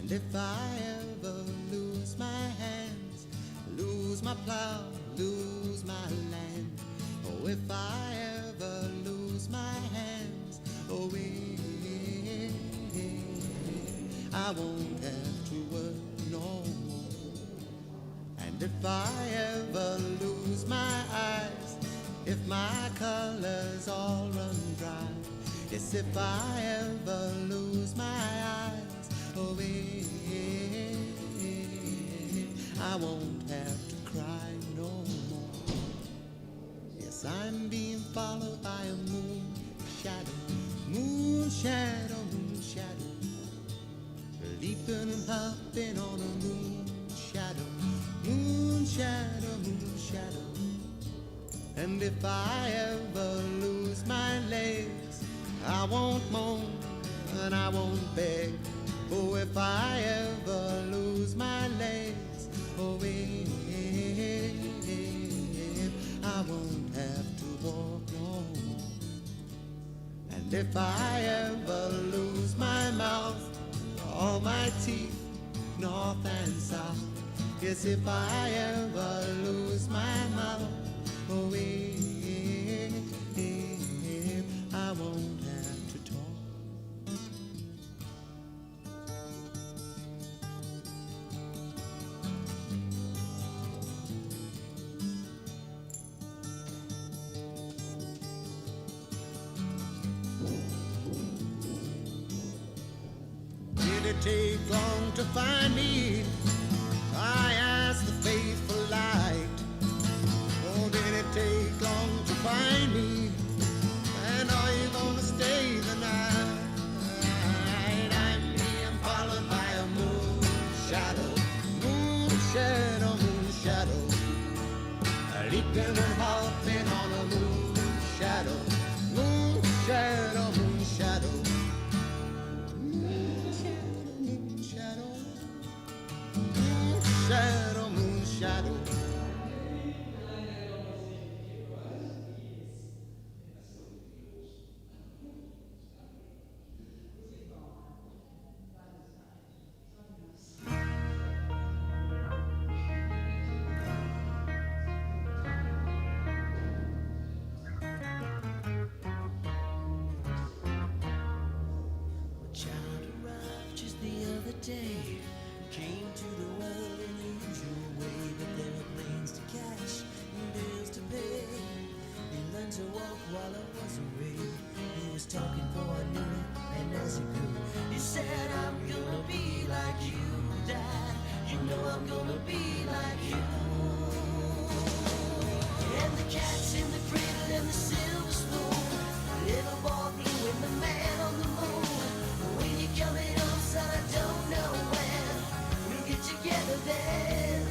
And if I ever lose my hands, lose my plow, lose my land, oh, if I ever lose my hands, oh, I won't have to work no more. And if I ever lose my eyes, if my colors all run dry, yes, if I ever lose my eyes, oh, I won't have to cry no more. Yes, I'm being followed by a moon shadow, moon shadow, moon shadow, leaping and hopping on a moon shadow, moon shadow, moon shadow. And if I ever lose my legs, I won't moan and I won't beg. Oh, if I ever lose my legs, oh, I won't have to walk no more. And if I ever lose my mouth, all my teeth, north and south, yes, if I ever lose my mouth, oh, I won't have to talk. Did it take long to find me? I asked the faithful light. Oh, did it take long to find me? And are you gonna stay the night? I'm being followed by a moon shadow, moon shadow, moon shadow, leaping and hopping on a moon shadow, moon shadow, moon shadow, moon shadow, moon shadow, moon shadow, moon shadow. Day came to the world in the usual way, but there were planes to catch and bills to pay. He learned to walk while I was away. He was talking for I knew it, and as he grew, he said, I'm gonna be like you, Dad. You know I'm gonna be like you. And the cat's in the cradle and the silver spoon, little boy blue and the man on the moon. When you're coming home, son, I don't know when we'll get together then.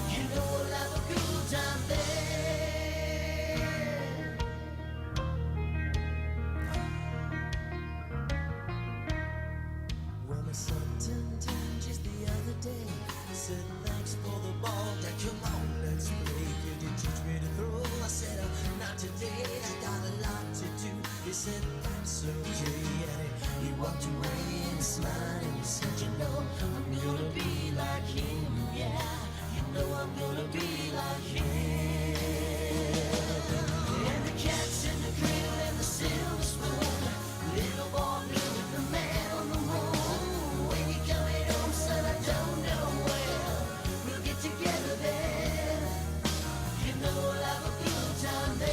You know we'll have a good time then. Well, my son turned 10 just the other day. Said thanks for the ball, Dad, come on, let's play. Could you teach me to throw? I said, not today, I got a lot to do. He said, that's okay, and he walked away and smiled and he said, you know, I'm gonna be like him, yeah. You know I'm gonna be like him. And the cat's in the cradle and the silver spoon, little boy blue with the man on the moon. When you're coming home, son, I don't know when we'll get together then. You know we'll have a good time then.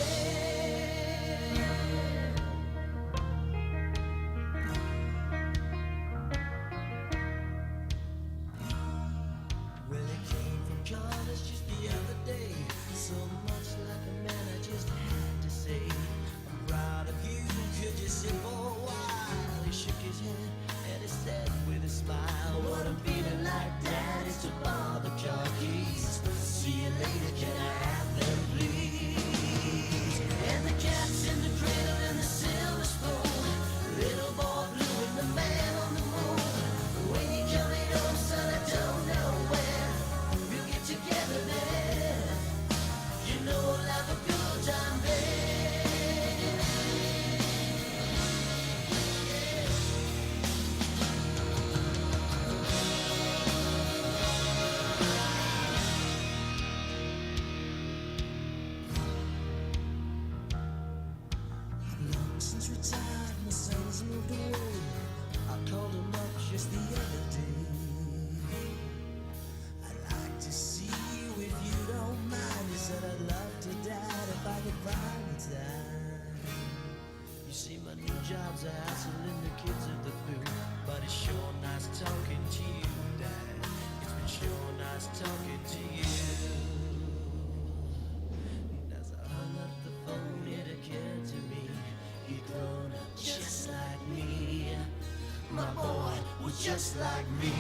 was just like me.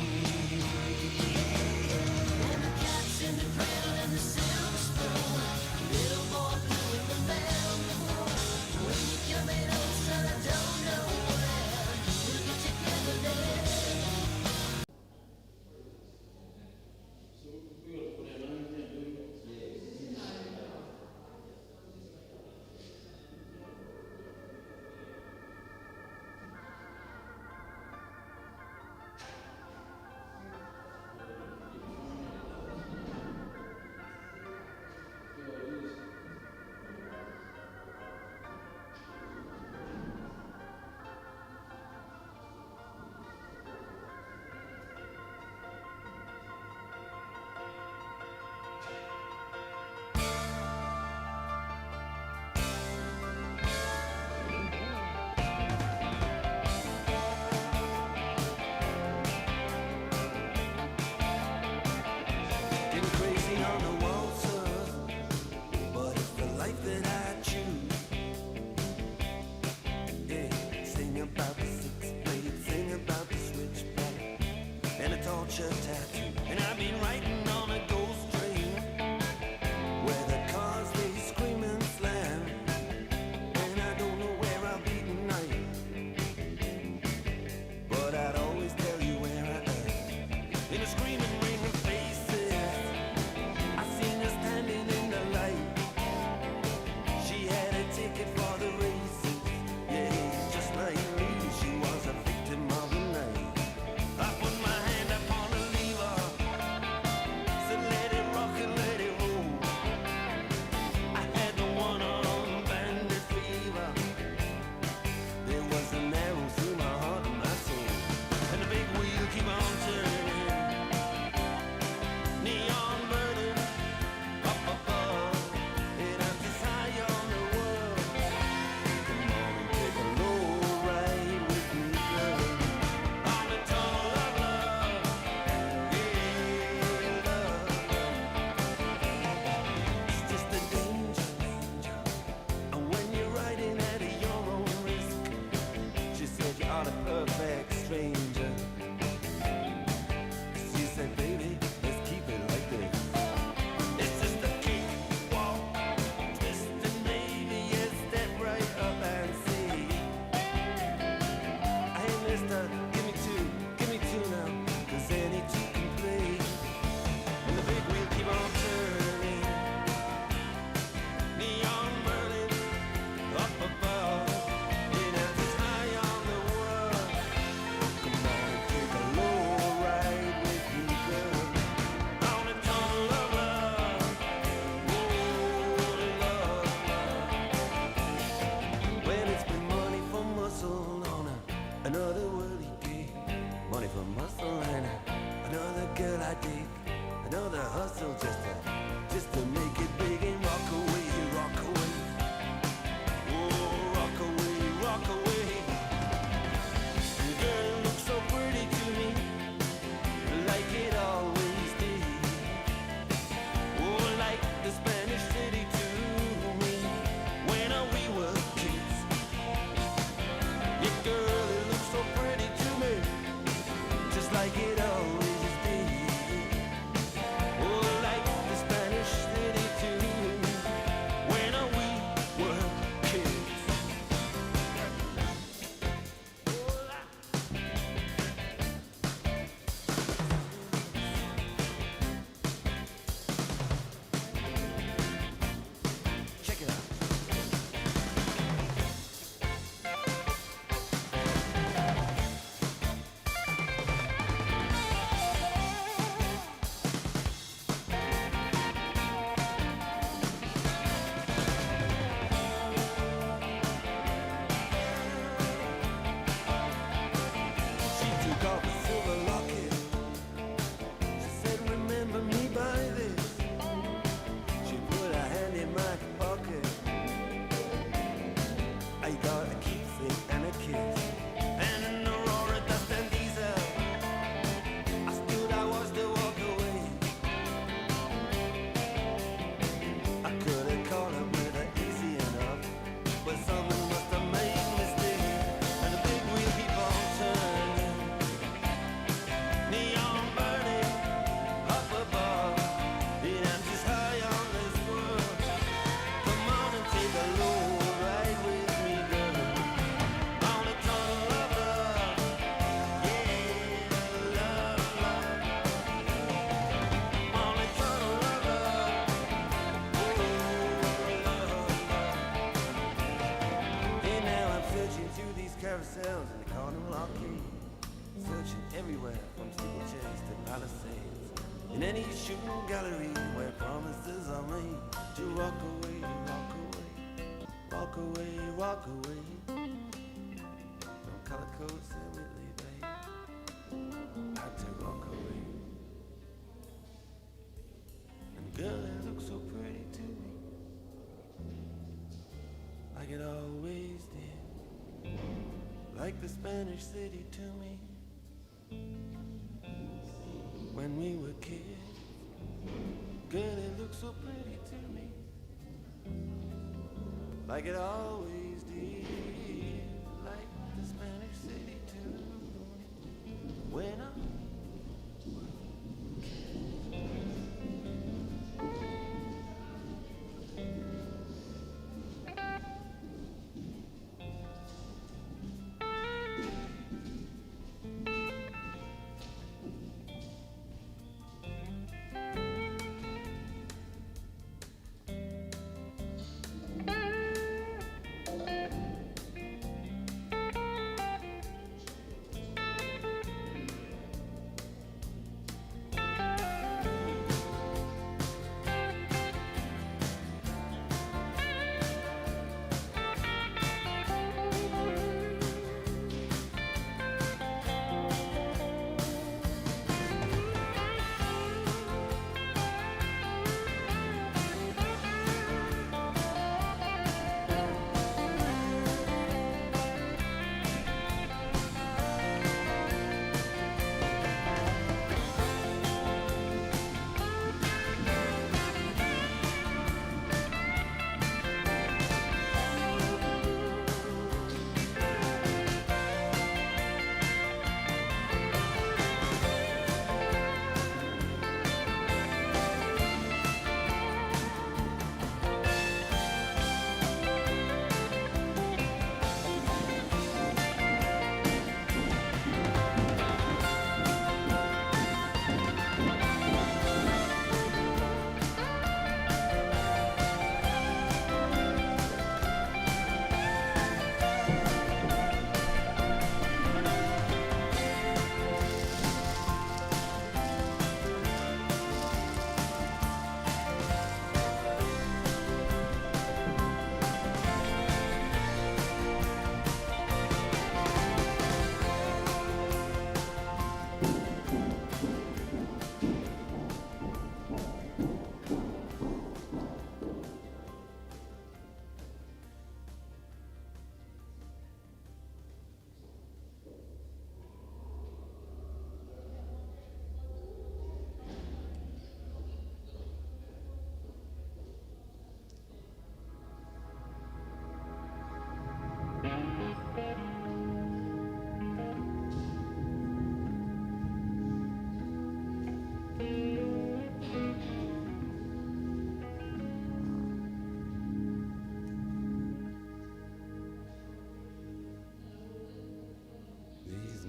And the cat's in the cradle and the silver spoon, little more blue in the memory. When you come in home, son, I don't know when we'll get together then. Getting crazy on the waltzer, but it's the life that I choose. Yeah, sing about the six blade, sing about the switchblade, and a torture tattoo. And I've been writing on a ghost train, where the cars they scream and slam, and I don't know where I'll be tonight, but I'd always tell you where I am. In a screaming ring of faces, I seen her standing in the light. She had a ticket for the races. Yeah, just like me, she was a victim of the night. I put my hand upon the lever, said let it rock and let it roll. I had the one-armed bandit fever. There was an arrow through my heart and my soul, and the big wheel keep on turning. Neon burning up above, and I'm just high on the world. Come on and take a low ride with me, girl, on the tunnel of love. Yeah, love. It's just a danger, and when you're riding at your own risk, she said you are the perfect stranger. She said, baby, let's keep it like this. It's just a kick, walk, twist, and maybe a step right up and see. Hey, mister, give me two now, 'cause any two can play. And the big wheel keep on turning, neon burning up above, and I'm just high on the world. Come on and take a low ride with me, girl, on a tunnel of love. Oh, love. Well, it's been money for muscle on another worldly gig, money for muscle and another girl I dig, another hustle just to make it big and rock away, rock away. Oh, rock away, rock away. Girl, it looks so pretty to me, like it always did. Oh, like the Spanish city to me, when we were kids. Yeah, girl, it looks so pretty to me, just like it always did. Oh, like the Spanish city to me, when we were kids. Check it out. everywhere, from steeplechase to palisades. In any shooting gallery where promises are made to walk away, walk away, walk away, walk away. From calicoes and Whitley Bay, had to walk away. And girl, it looks so pretty to me, like it always did, like the Spanish city to me when we were kids. Girl, it looks so pretty to me, like it always did, like the Spanish city to me when I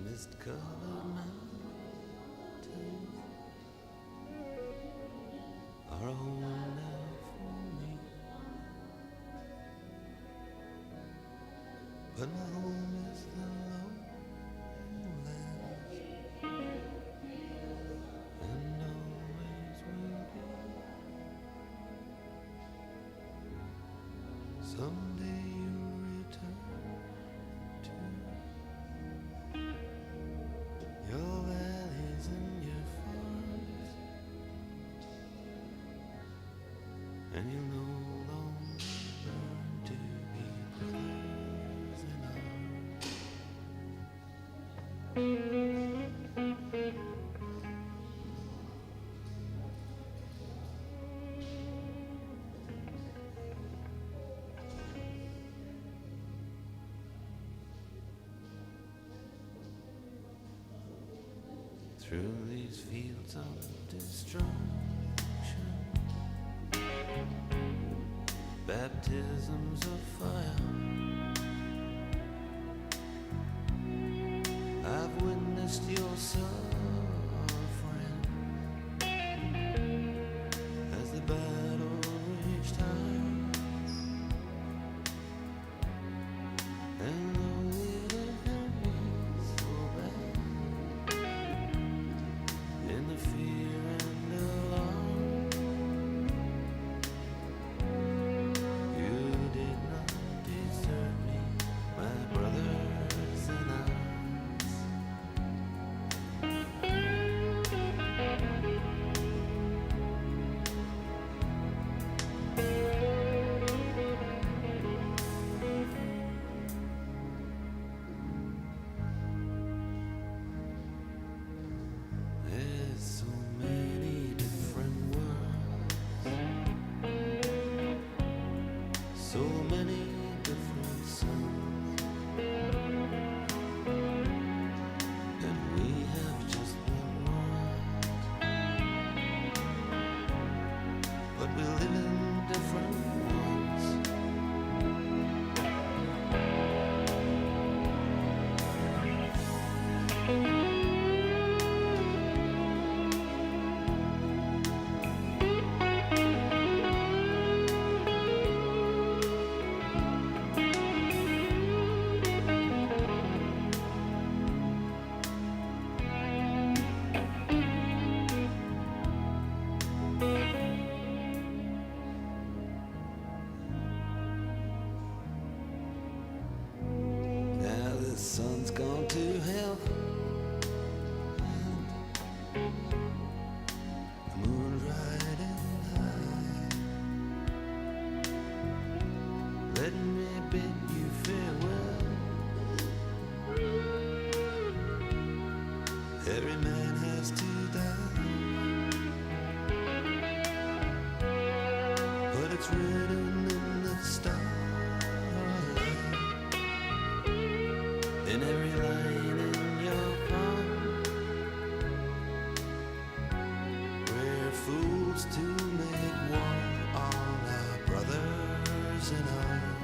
mist-colored mountains are a home now for me, but my home is the lowlands, and always will be. Someday you'll return to your valleys and your farms, and you'll no longer burn to be brothers in arms. Through these fields of destruction, baptisms of fire, I've witnessed your suffering as the battle raged high, and though it hurt me so bad, man has to die. But it's written in the starlight, in every line in your palm. We're fools to make war on our brothers in arms.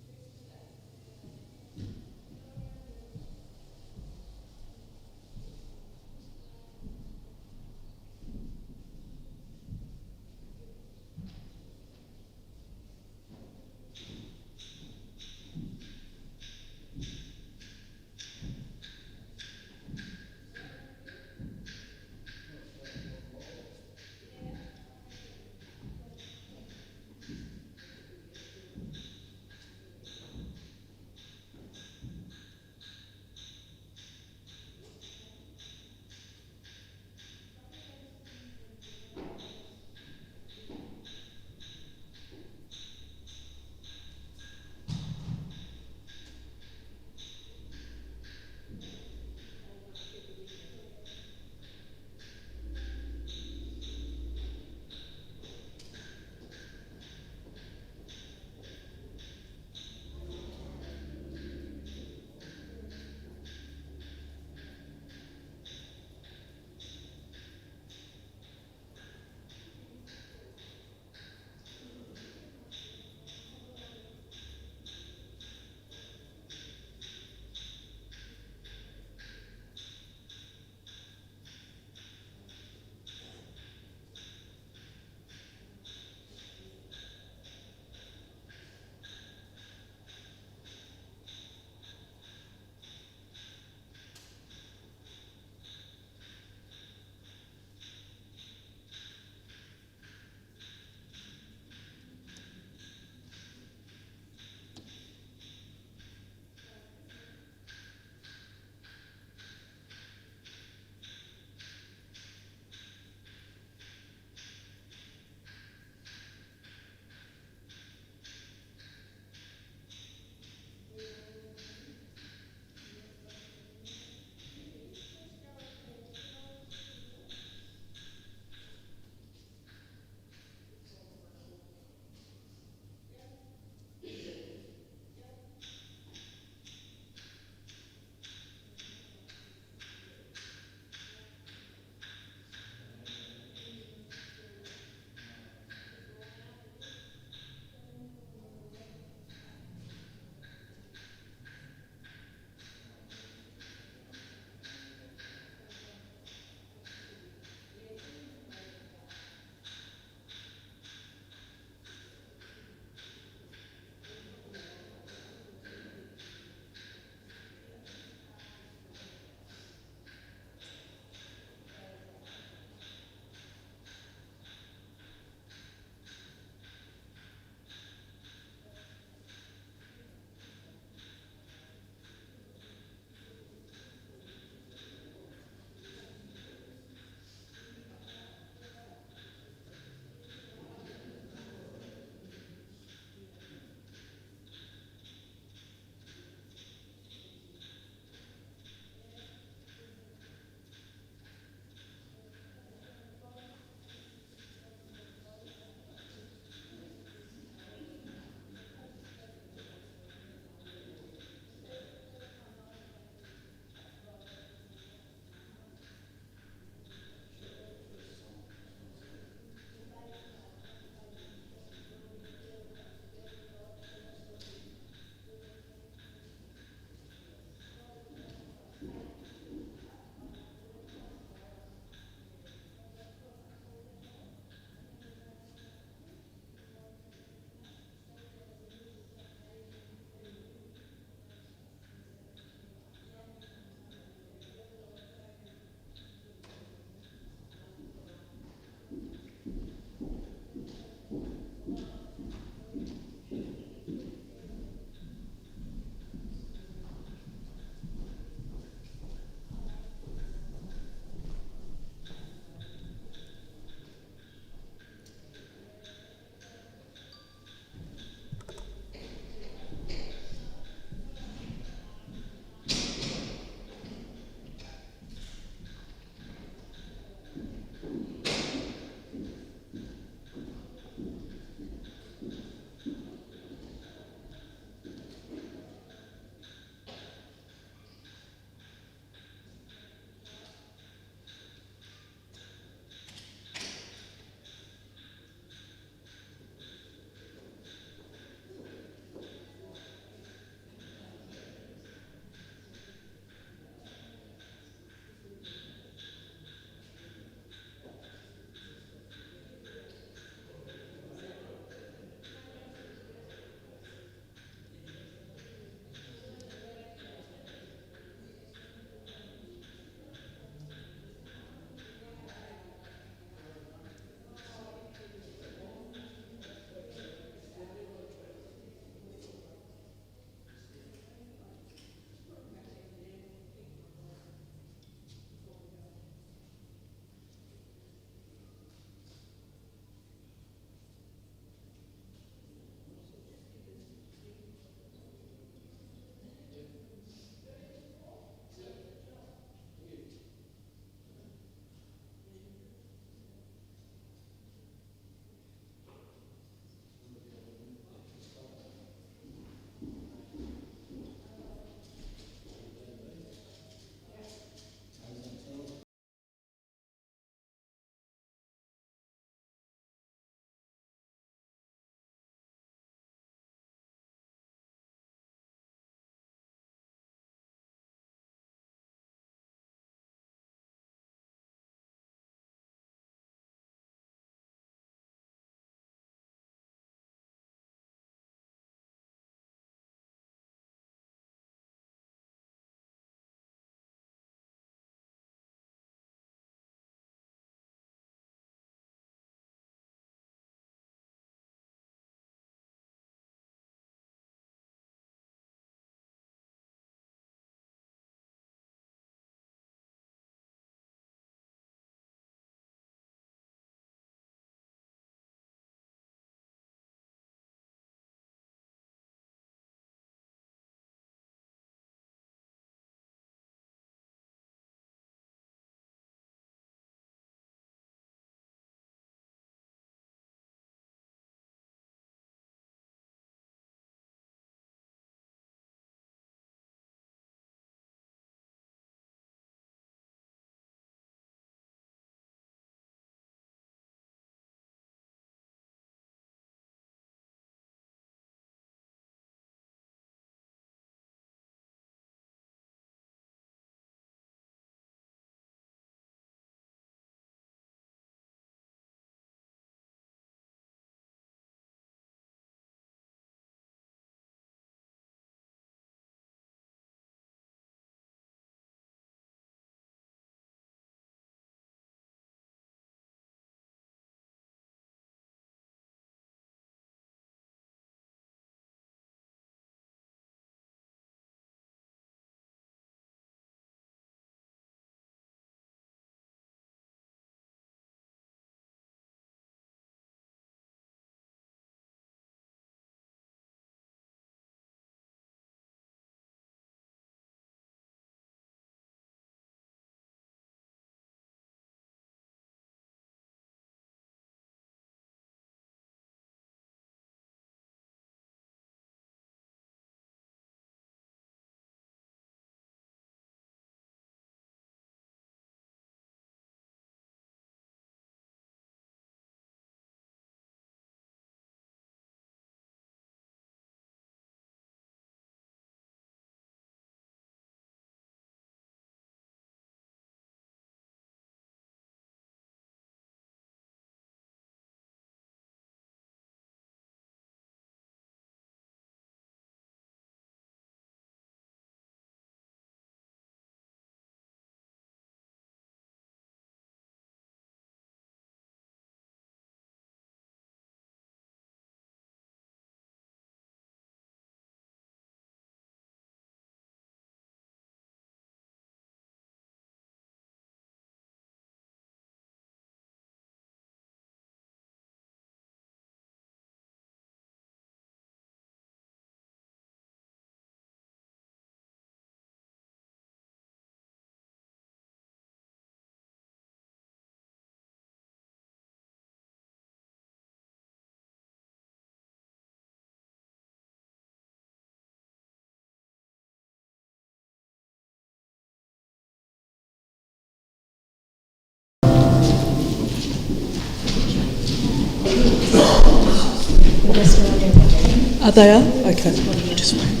Are they are? Okay. Just wait.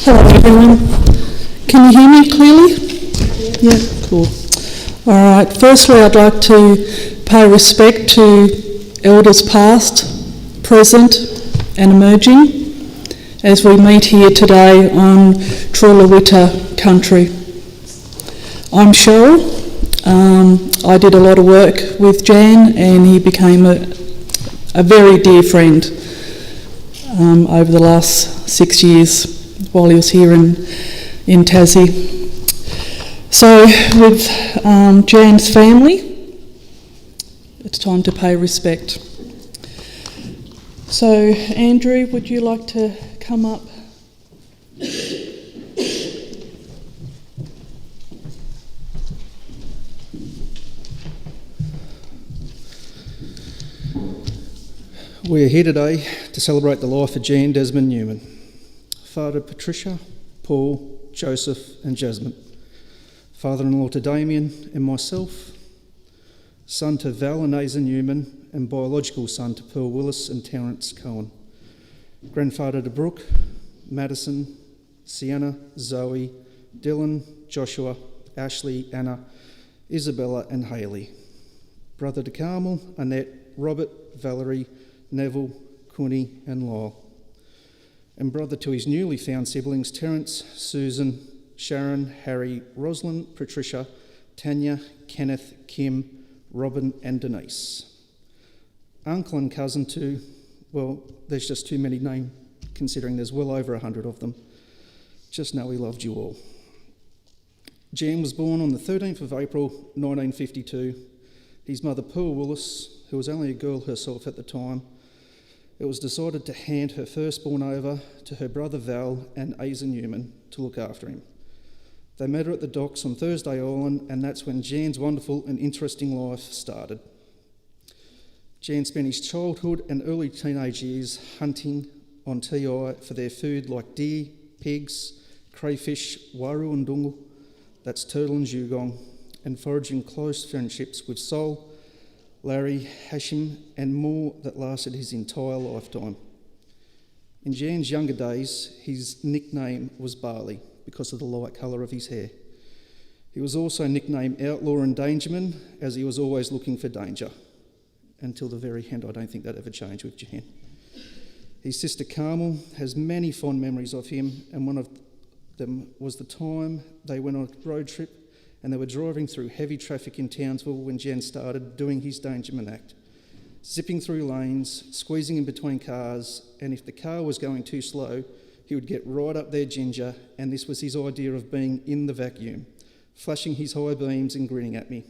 Hello everyone. Can you hear me clearly? Yeah, cool. All right, firstly I'd like to pay respect to elders past, present and emerging as we meet here today on Trawlawita country. I'm Cheryl. I did a lot of work with Jan and he became a very dear friend over the last 6 years while he was here in Tassie. So with Jan's family, it's time to pay respect. So Andrew, would you like to come up? We're here today to celebrate the life of Jan Desmond Newman, father Patricia, Paul, Joseph and Jasmine, father-in-law to Damien and myself, son to Val and Asa Newman and biological son to Pearl Willis and Terence Cohen, grandfather to Brooke, Madison, Sienna, Zoe, Dylan, Joshua, Ashley, Anna, Isabella and Hayley, brother to Carmel, Annette, Robert, Valerie, Neville, Cooney and Lyle, and brother to his newly found siblings Terence, Susan, Sharon, Harry, Rosalind, Patricia, Tanya, Kenneth, Kim, Robin and Denise. Uncle and cousin to, well, there's just too many names considering there's well over 100 of them. Just know he loved you all. Jan was born on the 13th of April 1952. His mother Pearl Willis, who was only a girl herself at the time, it was decided to hand her firstborn over to her brother Val and Asa Newman to look after him. They met her at the docks on Thursday Island, and that's when Jan's wonderful and interesting life started. Jan spent his childhood and early teenage years hunting on TI for their food like deer, pigs, crayfish, waru and dungu, that's turtle and dugong, and foraging close friendships with Sol, Larry, Hashim and more that lasted his entire lifetime. In Jan's younger days, his nickname was Barley because of the light colour of his hair. He was also nicknamed Outlaw and Dangerman as he was always looking for danger. Until the very end, I don't think that ever changed with Jan. His sister Carmel has many fond memories of him, and one of them was the time they went on a road trip and they were driving through heavy traffic in Townsville when Jan started doing his Dangerman act, zipping through lanes, squeezing in between cars, and if the car was going too slow, he would get right up there ginger, and this was his idea of being in the vacuum, flashing his high beams and grinning at me.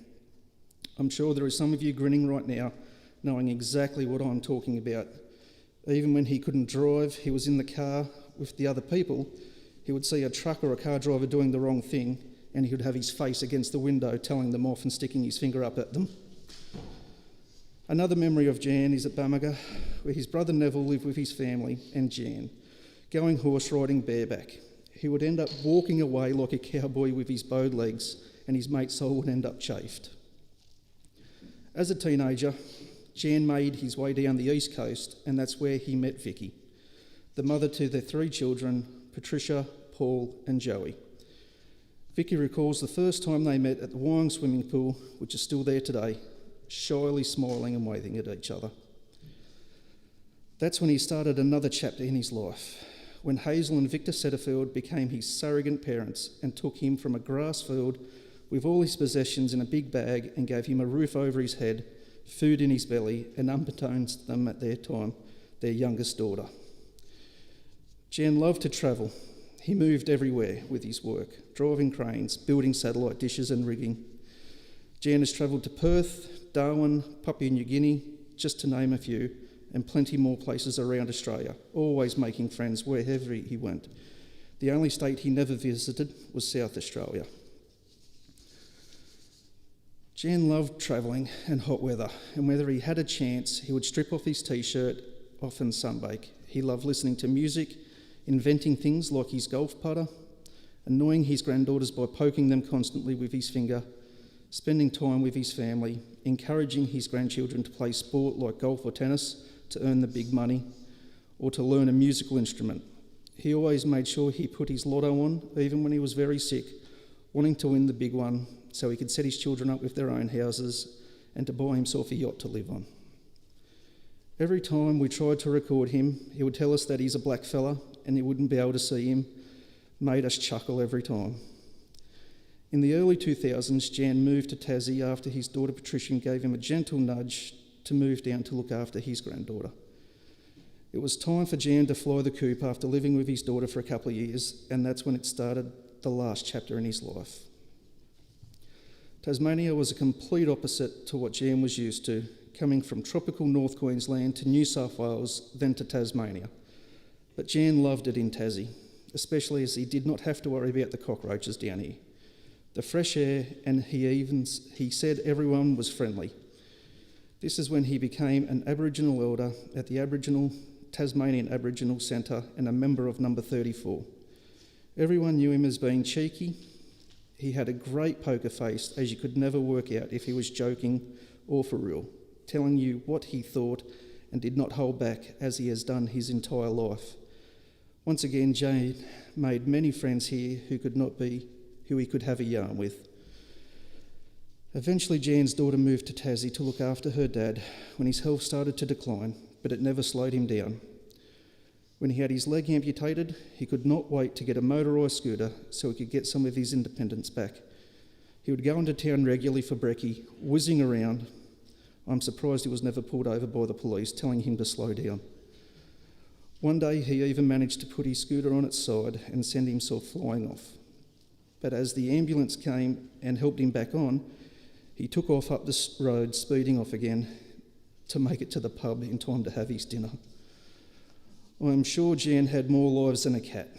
I'm sure there are some of you grinning right now, knowing exactly what I'm talking about. Even when he couldn't drive, he was in the car with the other people, he would see a truck or a car driver doing the wrong thing, and he would have his face against the window telling them off and sticking his finger up at them. Another memory of Jan is at Bamaga, where his brother Neville lived with his family and Jan, going horse riding bareback. He would end up walking away like a cowboy with his bowed legs, and his mate Sol would end up chafed. As a teenager, Jan made his way down the east coast, and that's where he met Vicky, the mother to their 3 children, Patricia, Paul and Joey. Vicky recalls the first time they met at the Wyong swimming pool, which is still there today, shyly smiling and waving at each other. That's when he started another chapter in his life, when Hazel and Victor Setterfield became his surrogate parents and took him from a grass field with all his possessions in a big bag and gave him a roof over his head, food in his belly, and unbeknownst to them at their time, their youngest daughter. Jan loved to travel. He moved everywhere with his work, driving cranes, building satellite dishes and rigging. Jan has travelled to Perth, Darwin, Papua New Guinea, just to name a few, and plenty more places around Australia, always making friends wherever he went. The only state he never visited was South Australia. Jan loved travelling and hot weather, and whether he had a chance, he would strip off his t-shirt, often sunbake. He loved listening to music, inventing things like his golf putter, annoying his granddaughters by poking them constantly with his finger, spending time with his family, encouraging his grandchildren to play sport like golf or tennis to earn the big money, or to learn a musical instrument. He always made sure he put his lotto on, even when he was very sick, wanting to win the big one so he could set his children up with their own houses and to buy himself a yacht to live on. Every time we tried to record him, he would tell us that he's a black fella and he wouldn't be able to see him. Made us chuckle every time. In the early 2000s, Jan moved to Tassie after his daughter Patricia gave him a gentle nudge to move down to look after his granddaughter. It was time for Jan to fly the coop after living with his daughter for a couple of years, and that's when it started the last chapter in his life. Tasmania was a complete opposite to what Jan was used to, coming from tropical North Queensland to New South Wales, then to Tasmania. But Jan loved it in Tassie, especially as he did not have to worry about the cockroaches down here. The fresh air, and he said everyone was friendly. This is when he became an Aboriginal elder at the Tasmanian Aboriginal Centre and a member of Number 34. Everyone knew him as being cheeky. He had a great poker face, as you could never work out if he was joking or for real, telling you what he thought and did not hold back, as he has done his entire life. Once again, Jane made many friends here who he could have a yarn with. Eventually, Jan's daughter moved to Tassie to look after her dad when his health started to decline, but it never slowed him down. When he had his leg amputated, he could not wait to get a motorised scooter so he could get some of his independence back. He would go into town regularly for brekkie, whizzing around. I'm surprised he was never pulled over by the police, telling him to slow down. One day, he even managed to put his scooter on its side and send himself flying off. But as the ambulance came and helped him back on, he took off up the road, speeding off again to make it to the pub in time to have his dinner. I am sure Jan had more lives than a cat.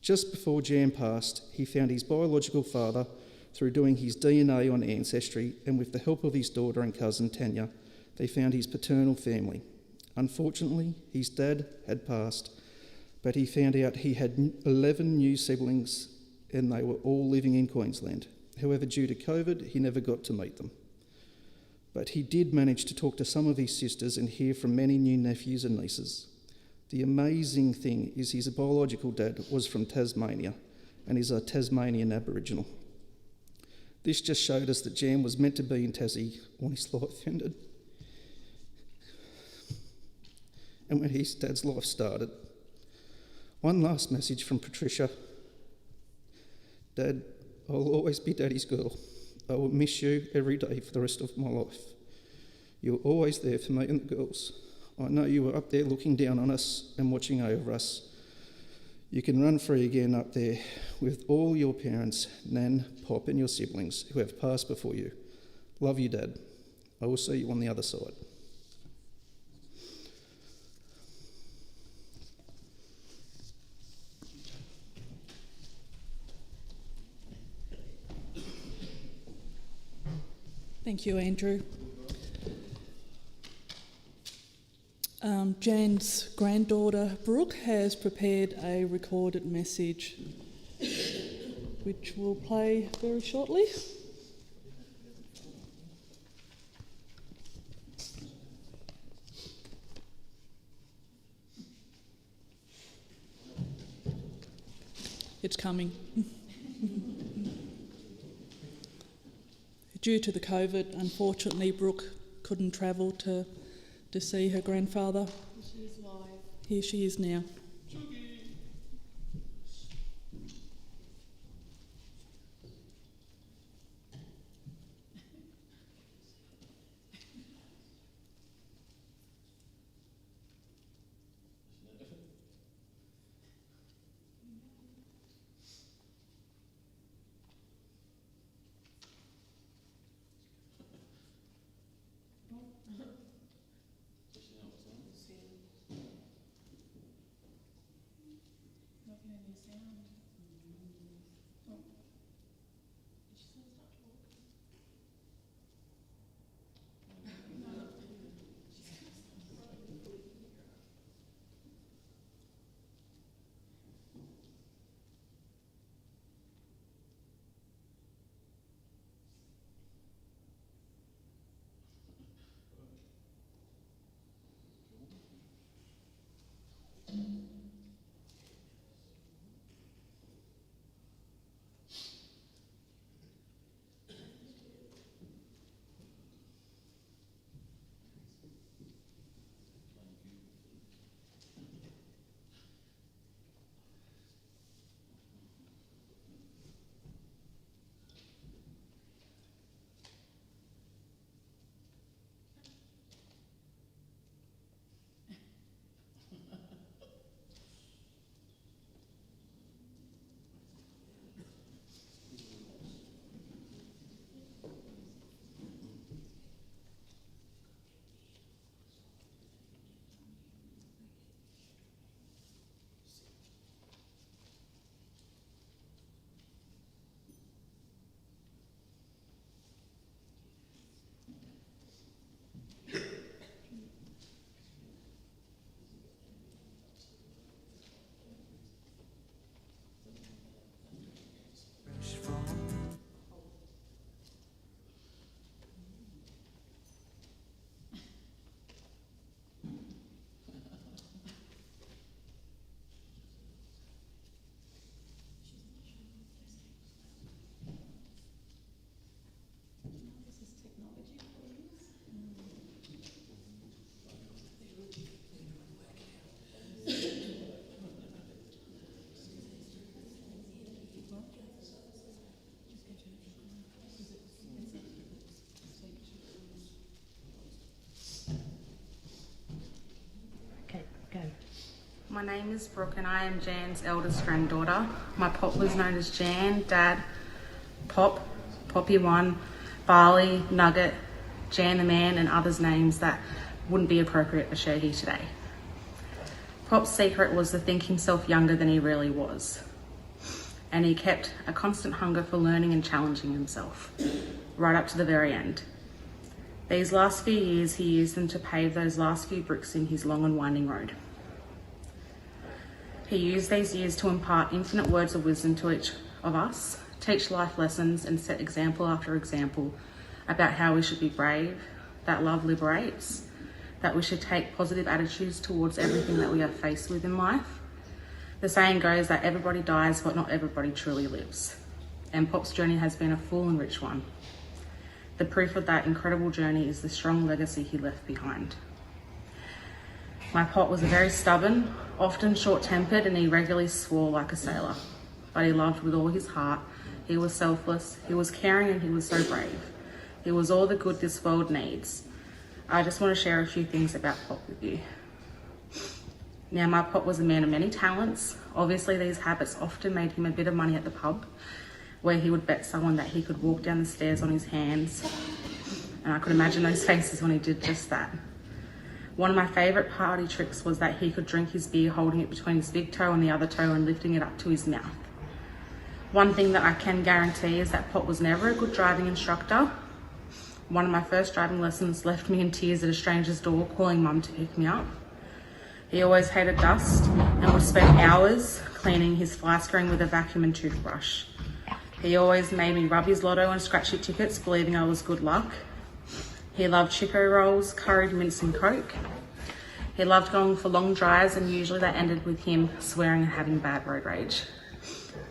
Just before Jan passed, he found his biological father through doing his DNA on Ancestry, and with the help of his daughter and cousin Tanya, they found his paternal family. Unfortunately, his dad had passed, but he found out he had 11 new siblings and they were all living in Queensland. However, due to COVID, he never got to meet them. But he did manage to talk to some of his sisters and hear from many new nephews and nieces. The amazing thing is his biological dad was from Tasmania and is a Tasmanian Aboriginal. This just showed us that Jan was meant to be in Tassie when his life ended and when his dad's life started. One last message from Patricia. Dad, I'll always be Daddy's girl. I will miss you every day for the rest of my life. You were always there for me and the girls. I know you were up there looking down on us and watching over us. You can run free again up there with all your parents, Nan, Pop and your siblings who have passed before you. Love you, Dad. I will see you on the other side. Thank you, Andrew. Jan's granddaughter, Brooke, has prepared a recorded message which we'll play very shortly. It's coming. Due to the COVID, unfortunately, Brooke couldn't travel to see her grandfather. She's live. Here she is now. My name is Brooke and I am Jan's eldest granddaughter. My pop was known as Jan, Dad, Pop, Poppy One, Barley, Nugget, Jan the Man and others names that wouldn't be appropriate to share here today. Pop's secret was to think himself younger than he really was. And he kept a constant hunger for learning and challenging himself, right up to the very end. These last few years, he used them to pave those last few bricks in his long and winding road. He used these years to impart infinite words of wisdom to each of us, teach life lessons and set example after example about how we should be brave, that love liberates, that we should take positive attitudes towards everything that we are faced with in life. The saying goes that everybody dies, but not everybody truly lives. And Pop's journey has been a full and rich one. The proof of that incredible journey is the strong legacy he left behind. My Pop was very stubborn, often short-tempered, and he regularly swore like a sailor. But he loved with all his heart. He was selfless, he was caring, and he was so brave. He was all the good this world needs. I just want to share a few things about Pop with you. Now, my Pop was a man of many talents. Obviously, these habits often made him a bit of money at the pub, where he would bet someone that he could walk down the stairs on his hands. And I could imagine those faces when he did just that. One of my favourite party tricks was that he could drink his beer holding it between his big toe and the other toe and lifting it up to his mouth. One thing that I can guarantee is that Pop was never a good driving instructor. One of my first driving lessons left me in tears at a stranger's door calling Mum to pick me up. He always hated dust and would spend hours cleaning his fly screen with a vacuum and toothbrush. He always made me rub his lotto and scratchy tickets, believing I was good luck. He loved Chico rolls, curried mince and Coke. He loved going for long drives, and usually that ended with him swearing and having bad road rage.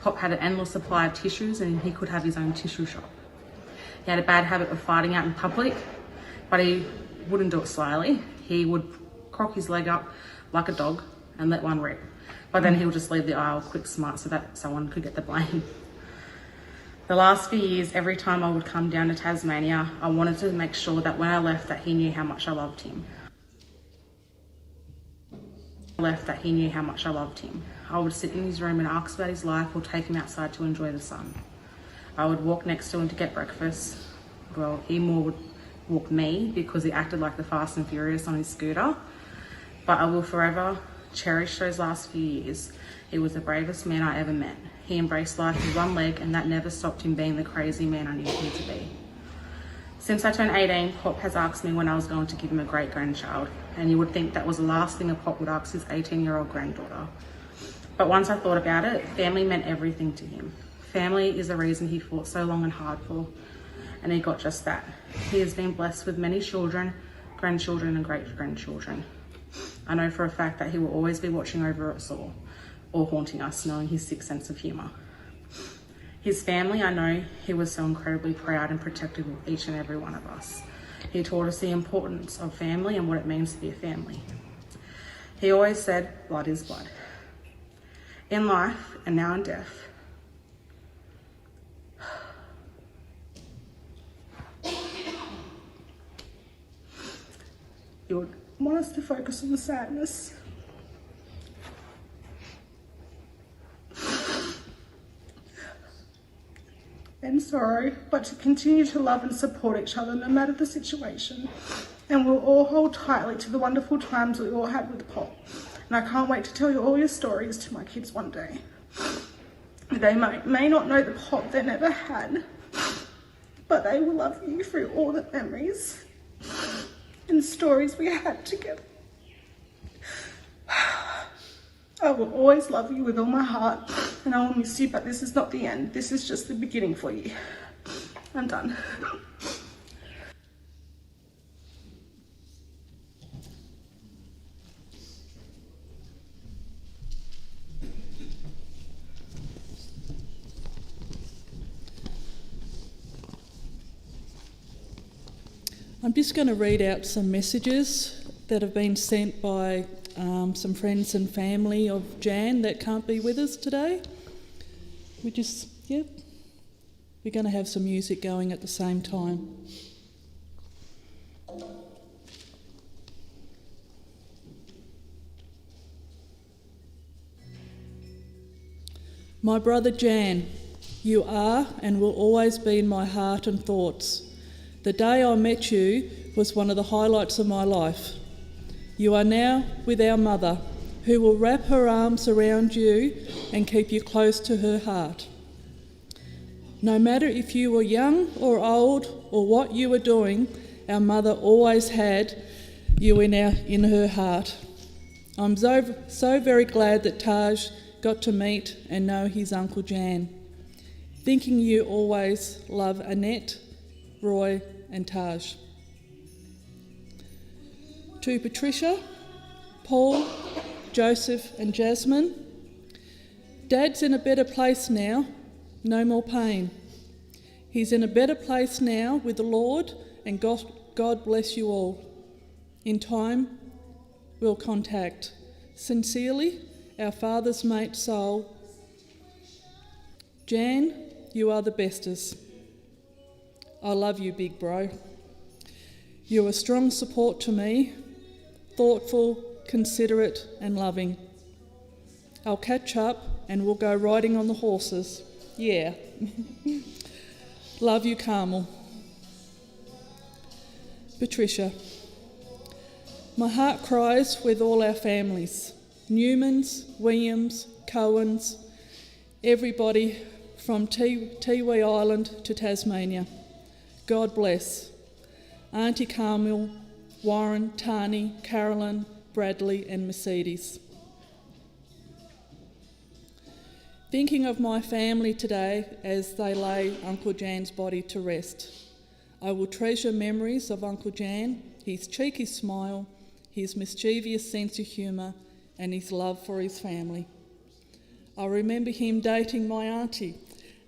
Pop had an endless supply of tissues and he could have his own tissue shop. He had a bad habit of fighting out in public, but he wouldn't do it slyly. He would crock his leg up like a dog and let one rip. But then he would just leave the aisle quick smart so that someone could get the blame. The last few years, every time I would come down to Tasmania, I wanted to make sure that when I left that he knew how much I loved him. I would sit in his room and ask about his life or take him outside to enjoy the sun. I would walk next to him to get breakfast. Well, he more would walk me because he acted like the Fast and Furious on his scooter. But I will forever cherish those last few years. He was the bravest man I ever met. He embraced life with one leg, and that never stopped him being the crazy man I knew him to be. Since I turned 18, Pop has asked me when I was going to give him a great grandchild, and you would think that was the last thing a Pop would ask his 18-year-old granddaughter. But once I thought about it, family meant everything to him. Family is the reason he fought so long and hard for, and he got just that. He has been blessed with many children, grandchildren, and great-grandchildren. I know for a fact that he will always be watching over us all, or haunting us, knowing his sick sense of humour. His family, I know he was so incredibly proud and protective of each and every one of us. He taught us the importance of family and what it means to be a family. He always said, blood is blood. In life, and now in death. You would want us to focus on the sadness. And sorrow, but to continue to love and support each other no matter the situation. And we'll all hold tightly to the wonderful times we all had with Pop. And I can't wait to tell you all your stories to my kids one day. They may not know the Pop they never had, but they will love you through all the memories and stories we had together. I will always love you with all my heart, and I will miss you, but this is not the end. This is just the beginning for you. I'm done. I'm just going to read out some messages that have been sent by some friends and family of Jan that can't be with us today. We're going to have some music going at the same time. My brother Jan, you are and will always be in my heart and thoughts. The day I met you was one of the highlights of my life. You are now with our mother, who will wrap her arms around you and keep you close to her heart. No matter if you were young or old or what you were doing, our mother always had you in her heart. I'm so very glad that Taj got to meet and know his Uncle Jan. Thinking you always love Annette, Roy and Taj. To Patricia, Paul, Joseph and Jasmine, Dad's in a better place now, no more pain. He's in a better place now with the Lord, and God bless you all. In time, we'll contact. Sincerely, our father's mate soul. Jan, you are the bestest. I love you, big bro. You're a strong support to me, thoughtful, considerate and loving. I'll catch up and we'll go riding on the horses. Yeah. Love you, Carmel. Patricia. My heart cries with all our families. Newmans, Williams, Cohens, everybody from Tiwi Island to Tasmania. God bless. Auntie Carmel, Warren, Tani, Carolyn, Bradley and Mercedes. Thinking of my family today as they lay Uncle Jan's body to rest. I will treasure memories of Uncle Jan, his cheeky smile, his mischievous sense of humour and his love for his family. I remember him dating my auntie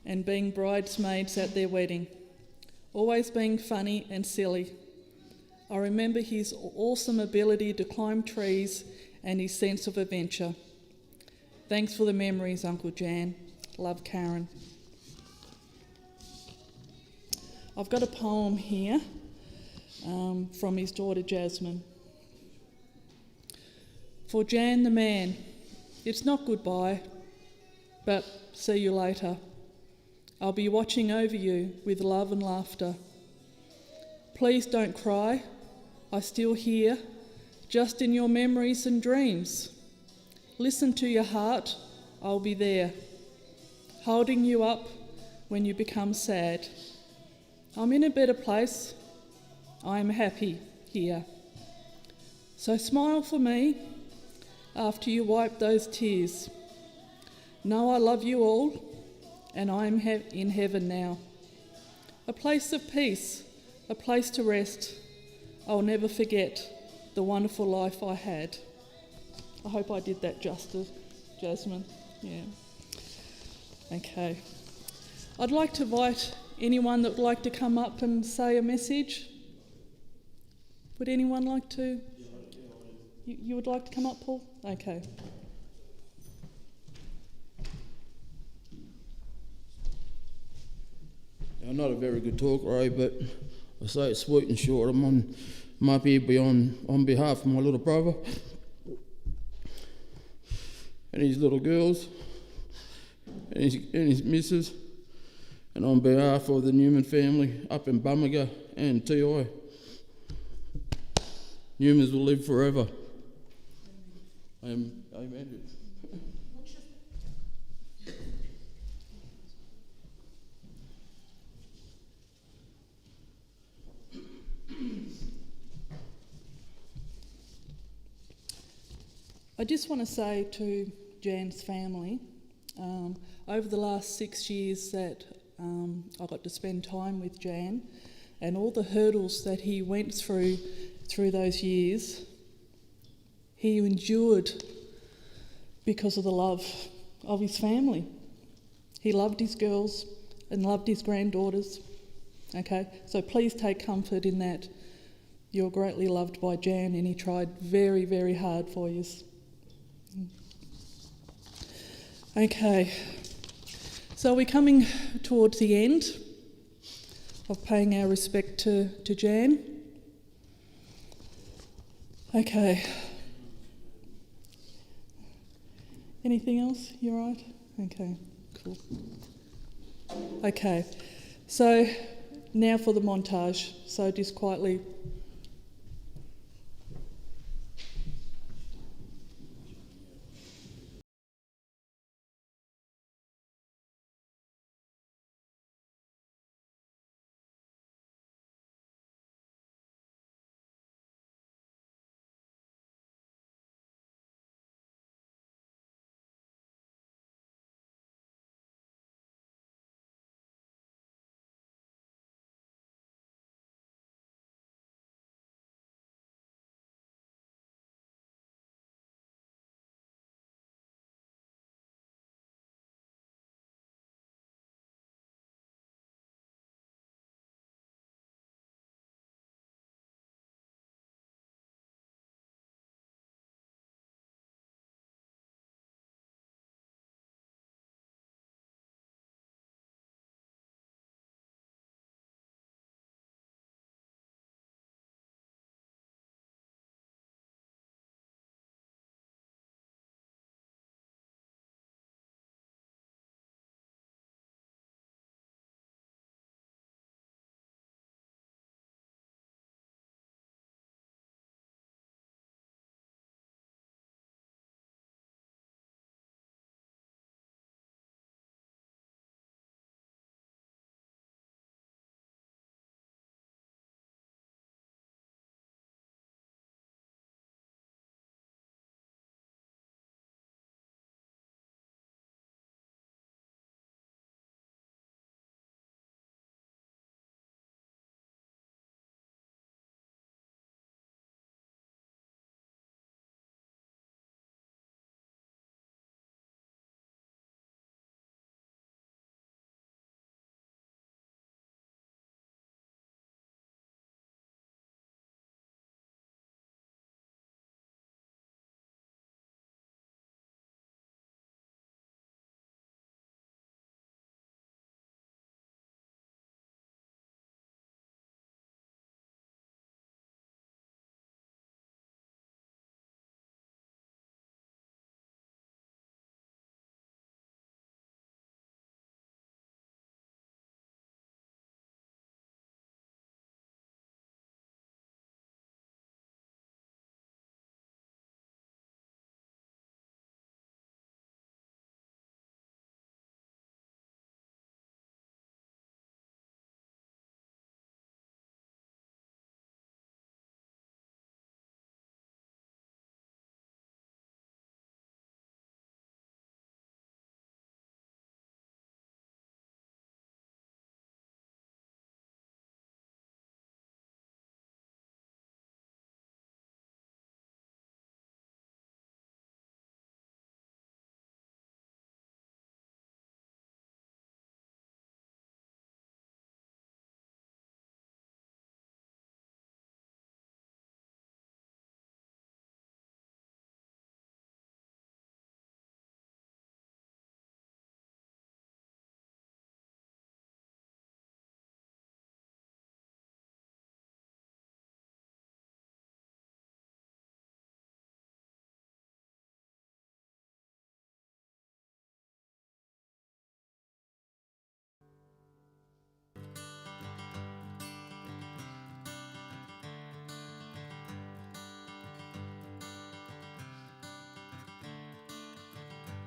and being bridesmaids at their wedding, always being funny and silly. I remember his awesome ability to climb trees and his sense of adventure. Thanks for the memories, Uncle Jan. Love, Karen. I've got a poem here from his daughter Jasmine. For Jan the man, it's not goodbye, but see you later. I'll be watching over you with love and laughter. Please don't cry, I still hear, just in your memories and dreams. Listen to your heart, I'll be there, holding you up when you become sad. I'm in a better place, I am happy here. So smile for me after you wipe those tears. Know I love you all, and I am in heaven now. A place of peace, a place to rest. I'll never forget the wonderful life I had. I hope I did that justice, Jasmine. Yeah. Okay. I'd like to invite anyone that would like to come up and say a message. Would anyone like to? You would like to come up, Paul? Okay. I'm not a very good talker, but I say it sweet and short. I'm up here on behalf of my little brother and his little girls and his missus, and on behalf of the Newman family up in Bummiga and TI. Newmans will live forever. Amen. I just want to say to Jan's family, over the last 6 years that I got to spend time with Jan, and all the hurdles that he went through those years, he endured because of the love of his family. He loved his girls and loved his granddaughters. Okay, so please take comfort in that. You're greatly loved by Jan, and he tried very, very hard for you. Okay, so we're coming towards the end of paying our respect to Jan. Okay. Anything else? You right? Okay. Cool. Okay, so now for the montage. So just quietly.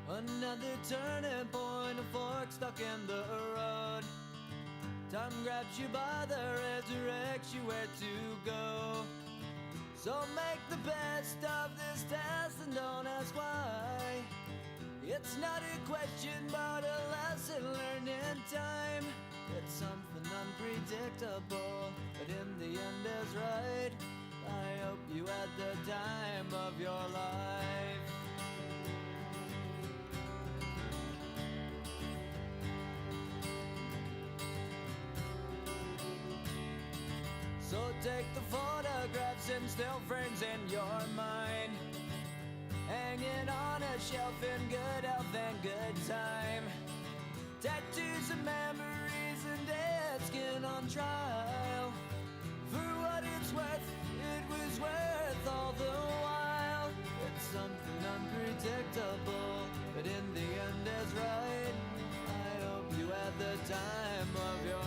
Another turning point, a fork stuck in the road. Time grabs you by the resurrects you where to go. So make the best of this test and don't ask why. It's not a question but a lesson learned in time. It's something unpredictable, but in the end is right. I hope you had the time of your life. So take the photographs and still frames in your mind, hanging on a shelf in good health and good time. Tattoos and memories and dead skin on trial. For what it's worth, it was worth all the while. It's something unpredictable, but in the end is right. at the time of your life.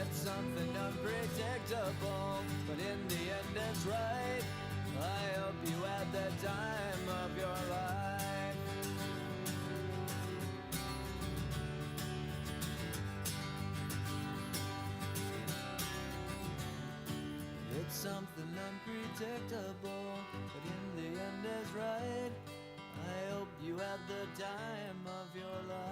It's something unpredictable, but in the end it's right. I hope you had the time of your life. It's something unpredictable, but in the end it's right. I hope you had the time of your life.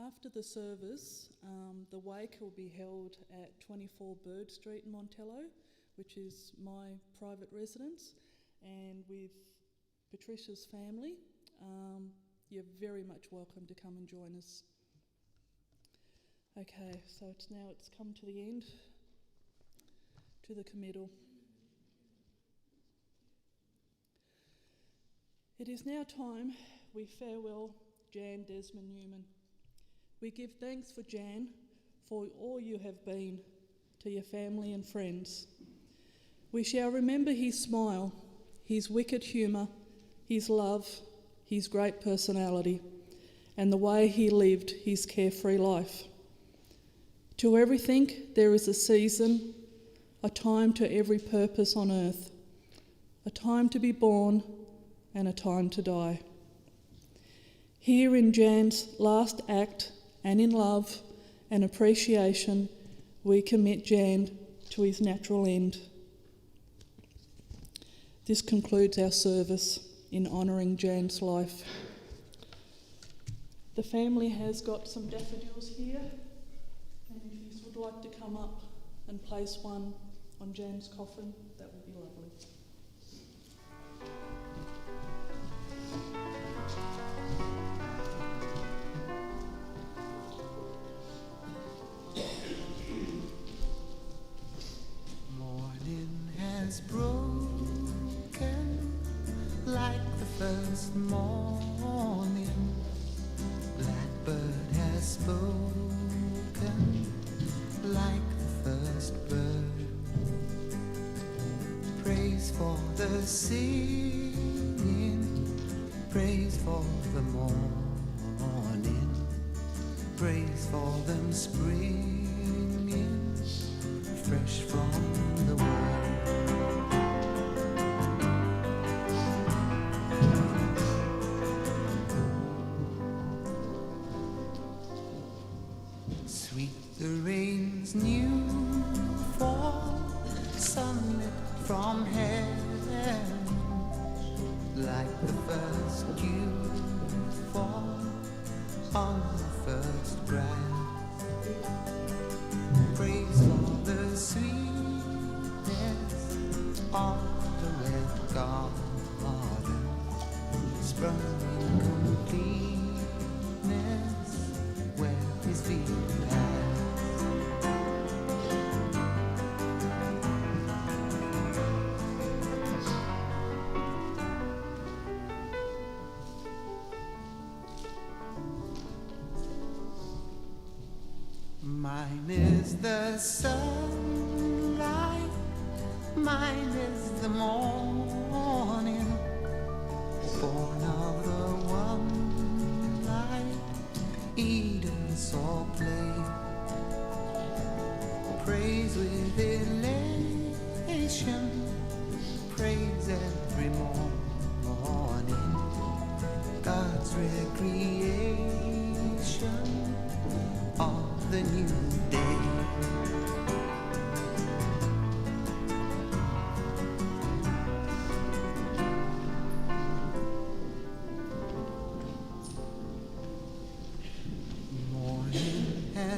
After the service, the wake will be held at 24 Bird Street in Montello, which is my private residence, and with Patricia's family. You're very much welcome to come and join us. Okay, so it's come to the end, to the committal. It is now time we farewell Jan Desmond Newman. We give thanks for Jan, for all you have been to your family and friends. We shall remember his smile, his wicked humour, his love, his great personality, and the way he lived his carefree life. To everything there is a season, a time to every purpose on earth, a time to be born and a time to die. Here in Jan's last act, and in love and appreciation, we commit Jan to his natural end. This concludes our service in honouring Jan's life. The family has got some daffodils here, and if you would like to come up and place one on Jan's coffin, that would be lovely. Broken like the first morning. Blackbird has spoken like the first bird. Praise for the singing, praise for the morning, praise for them springing fresh from the world. The rain's new fall, sunlit from heaven, like the first dew fall on the first grass. Praise for the sweetness of the red garden, sprung in completeness where his feet passed. Mine is the sunlight, mine is the morning, born of the one light Eden saw play. Praise with elation, praise every morning, God's recreation of the new day.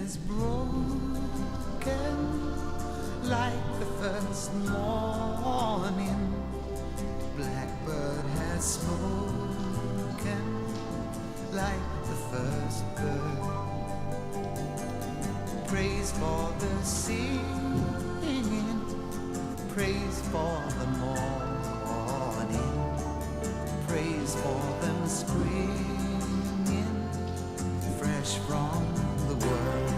has broken like the first morning. Blackbird has spoken like the first bird. Praise for the singing, praise for the morning, praise for them springing fresh from the world.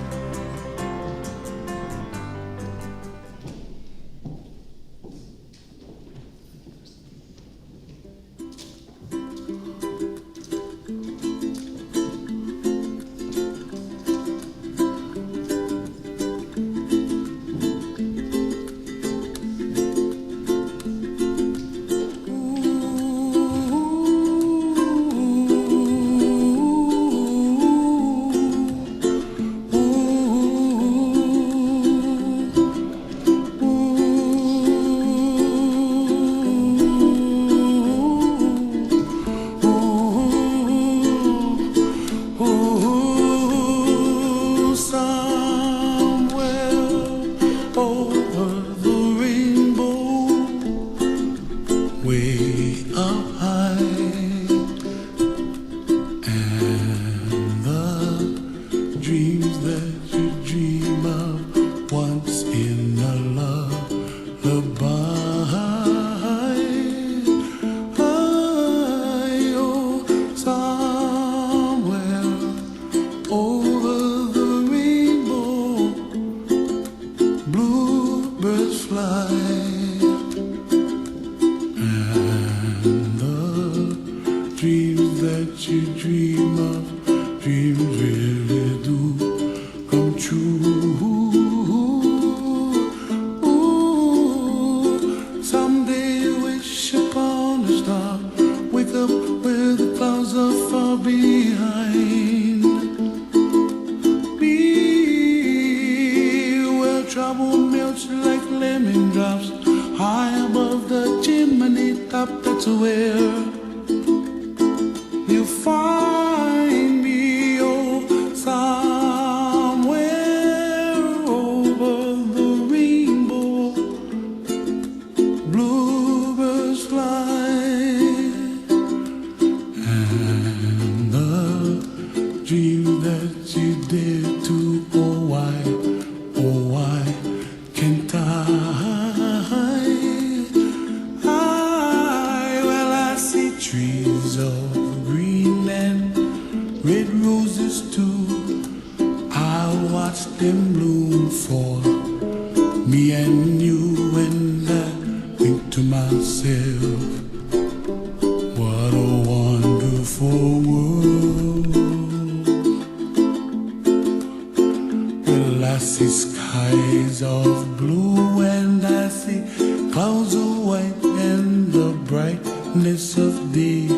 Of day,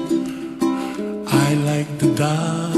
I like the dark